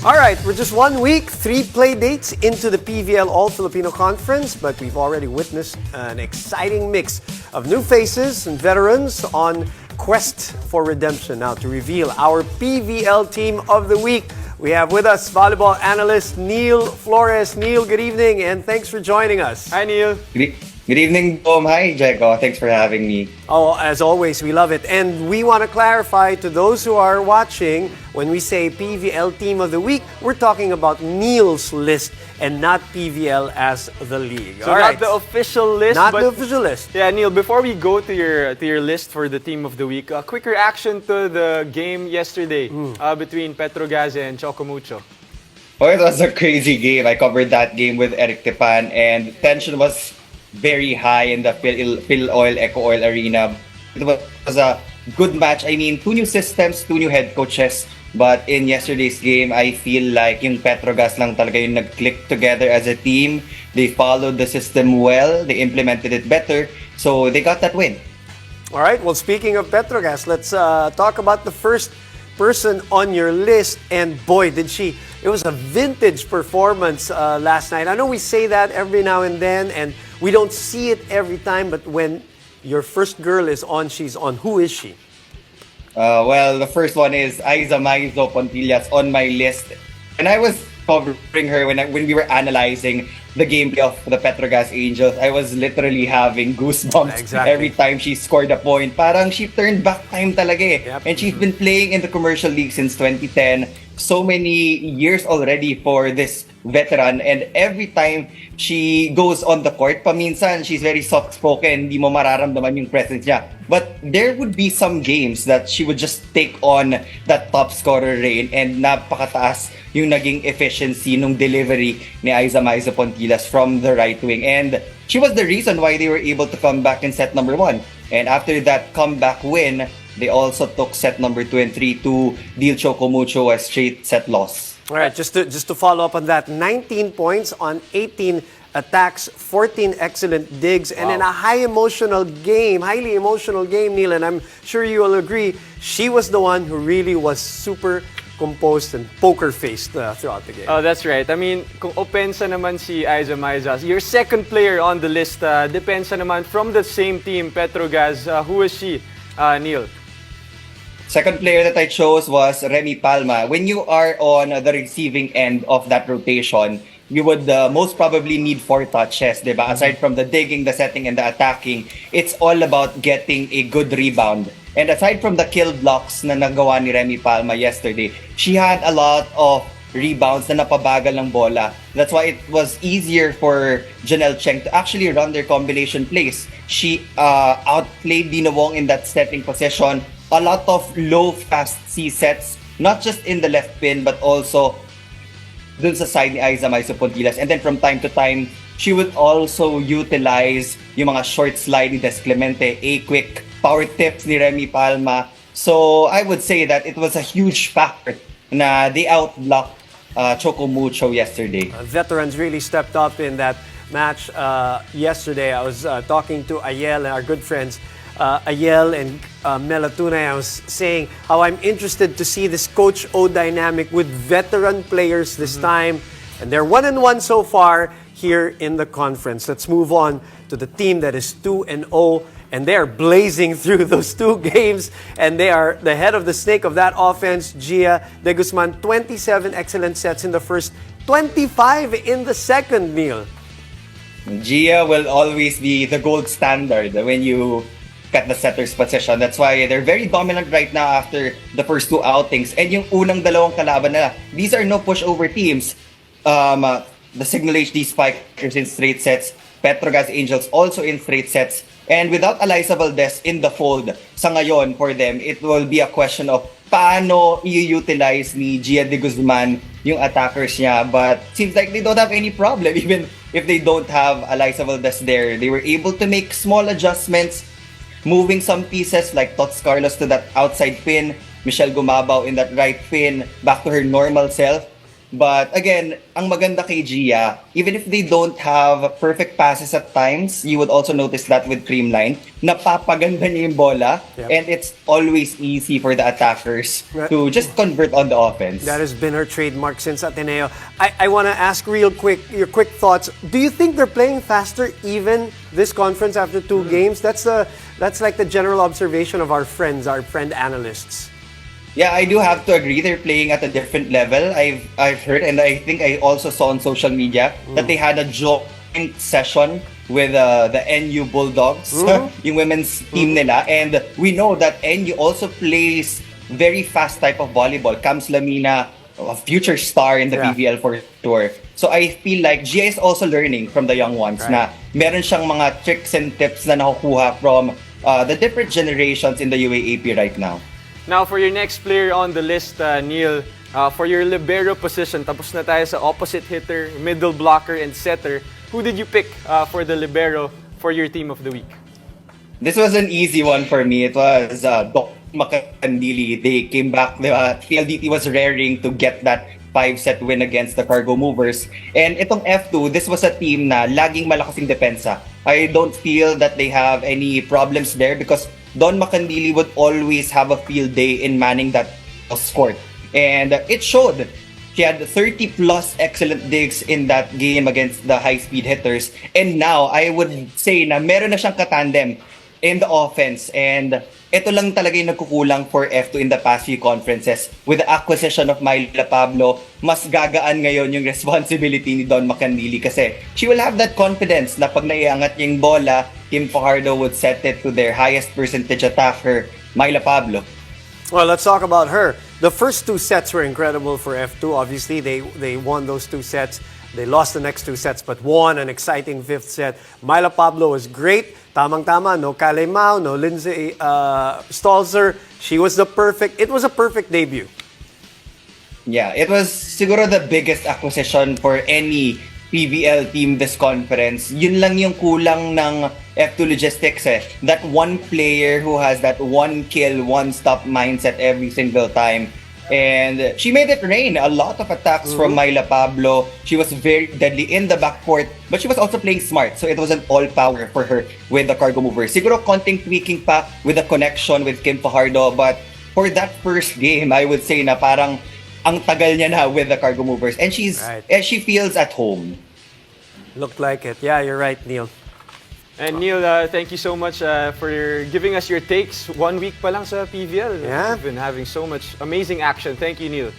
All right, we're just 1 week, 3 play dates into the PVL All-Filipino Conference, but we've already witnessed an exciting mix of new faces and veterans on quest for redemption. Now, to reveal our PVL Team of the Week, we have with us volleyball analyst Neil Flores. Neil, good evening, and thanks for joining us. Hi, Neil. Good evening, Dom. Hi, Jaco. Thanks for having me. Oh, as always, we love it. And we want to clarify to those who are watching, when we say PVL Team of the Week, we're talking about Neil's list and not PVL as the league. So not the official list. Not the official list. Yeah, Neil, before we go to your list for the Team of the Week, a quick reaction to the game yesterday between Petrogas and Chocomucho. Oh, it was a crazy game. I covered that game with Eric Tepan, and tension was very high in the Phil Oil, Eco Oil arena. It was a good match. I mean, 2 new systems, 2 new head coaches. But in yesterday's game, I feel like yung Petrogas lang talaga yung nag-click together as a team. They followed the system well. They implemented it better. So they got that win. All right. Well, speaking of Petrogas, let's talk about the first person on your list. And boy, did she. It was a vintage performance last night. I know we say that every now and then, and we don't see it every time. But when your first girl is on, she's on. Who is she? Well, the first one is Aiza Maizo Pontillas on my list. And I was covering her when we were analyzing the gameplay of the Petrogas Angels. I was literally having goosebumps every time she scored a point. Parang she turned back time talaga eh. Yep. And she's been playing in the commercial league since 2010. So many years already for this veteran, and every time she goes on the court, paminsan she's very soft-spoken, hindi mo mararamdaman yung presence niya. But there would be some games that she would just take on that top scorer reign, and napakataas yung naging efficiency nung delivery ni Aiza Maiza Pontillas from the right wing. And she was the reason why they were able to come back in set number 1. And after that comeback win, they also took set number 2 and 3 to deal Chocomucho a straight set loss. All right, just to follow up on that, 19 points on 18 attacks, 14 excellent digs, and in a highly emotional game, Neil, and I'm sure you will agree, she was the one who really was super composed and poker-faced throughout the game. Oh, that's right. I mean, kung opensa naman si Aiza Maiza, your second player on the list, depensa naman from the same team, Petrogas. Who is she, Neil? Second player that I chose was Remy Palma. When you are on the receiving end of that rotation, you would most probably need 4 touches, diba? Aside from the digging, the setting, and the attacking, it's all about getting a good rebound. And aside from the kill blocks na nagawa ni Remy Palma yesterday, she had a lot of rebounds na napabagal ng bola. That's why it was easier for Janelle Cheng to actually run their combination plays. She outplayed Dina Wong in that setting position. A lot of low, fast C sets, not just in the left pin, but also dun sa side ni Aiza Maizo Pontillas. And then from time to time, she would also utilize yung mga short slide ni Des Clemente, a quick power tips ni Remy Palma. So I would say that it was a huge factor na they outblocked Chocomucho yesterday. Veterans really stepped up in that match yesterday. I was talking to Ayel and our good friends Ayel and Melatunay. I was saying how I'm interested to see this Coach O dynamic with veteran players this time. And they're 1-1 so far here in the conference. Let's move on to the team that is 2-0. And they are blazing through those 2 games. And they are the head of the snake of that offense, Gia De Guzman. 27 excellent sets in the first, 25 in the second, Neil. Gia will always be the gold standard when you at the setter's position. That's why they're very dominant right now after the first 2 outings. And yung unang dalawang kalaban nila, these are no pushover teams. The Signal HD Spikers in straight sets, Petrogas Angels also in straight sets. And without Eliza Valdez in the fold, sa ngayon for them, it will be a question of paano i-utilize ni Gia De Guzman yung attackers niya. But seems like they don't have any problem. Even if they don't have Eliza Valdez there, they were able to make small adjustments, moving some pieces like Tots Carlos to that outside pin, Michelle Gumabao in that right pin, back to her normal self. But again, ang maganda kay Gia, even if they don't have perfect passes at times, you would also notice that with Creamline, napapaganda niya yung bola, Yep. and it's always easy for the attackers Right. to just convert on the offense. That has been her trademark since Ateneo. I want to ask real quick, your quick thoughts. Do you think they're playing faster even this conference after 2 games? That's like the general observation of our friend analysts. Yeah, I do have to agree. They're playing at a different level. I've heard, and I think I also saw on social media that they had a joint session with the NU Bulldogs, yung women's team nila. And we know that NU also plays very fast type of volleyball. Cams Lamina, a future star in the Yeah. PVL for sure. So I feel like Gia is also learning from the young ones na meron siyang mga tricks and tips na nakukuha from the different generations in the UAAP right now. Now, for your next player on the list, Neil, for your libero position, tapos na tayo sa opposite hitter, middle blocker, and setter. Who did you pick for the libero for your team of the week? This was an easy one for me. It was Doc Makandili. They came back. PLDT was raring to get that 5-set win against the Cargo Movers. And itong F2, this was a team na laging malakas yung depensa. I don't feel that they have any problems there because Don Makandili would always have a field day in manning that court. And it showed. She had 30 plus excellent digs in that game against the high-speed hitters. And now, I would say na meron na siyang katandem in the offense. And ito lang talaga yung nagkukulang for F2 in the past few conferences. With the acquisition of Myla Pablo, mas gagaan ngayon yung responsibility ni Don Makandili kasi she will have that confidence na pag naiangat niya yung bola, Kim Fajardo would set it to their highest percentage attacker, Myla Pablo. Well, let's talk about her. The first 2 sets were incredible for F2. Obviously, they won those 2 sets. They lost the next 2 sets, but won an exciting 5th set. Myla Pablo was great. Tamang-tama, no Kalemao, no Lindsay Stalzer. It was a perfect debut. Yeah, it was siguro the biggest acquisition for any PVL team this conference. Yun lang yung kulang ng F2 Logistics That one player who has that one kill, one stop mindset every single time. And she made it rain. A lot of attacks from Myla Pablo. She was very deadly in the backcourt, but she was also playing smart. So it wasn't all power for her with the Cargo Movers. Siguro konting tweaking pa with the connection with Kim Fajardo. But for that first game, I would say na parang ang tagal niya na with the Cargo Movers. And she feels at home. Looked like it. Yeah, you're right, Neil. And Neil, thank you so much for giving us your takes. 1 week pa lang sa PVL. Yeah. We've been having so much amazing action. Thank you, Neil.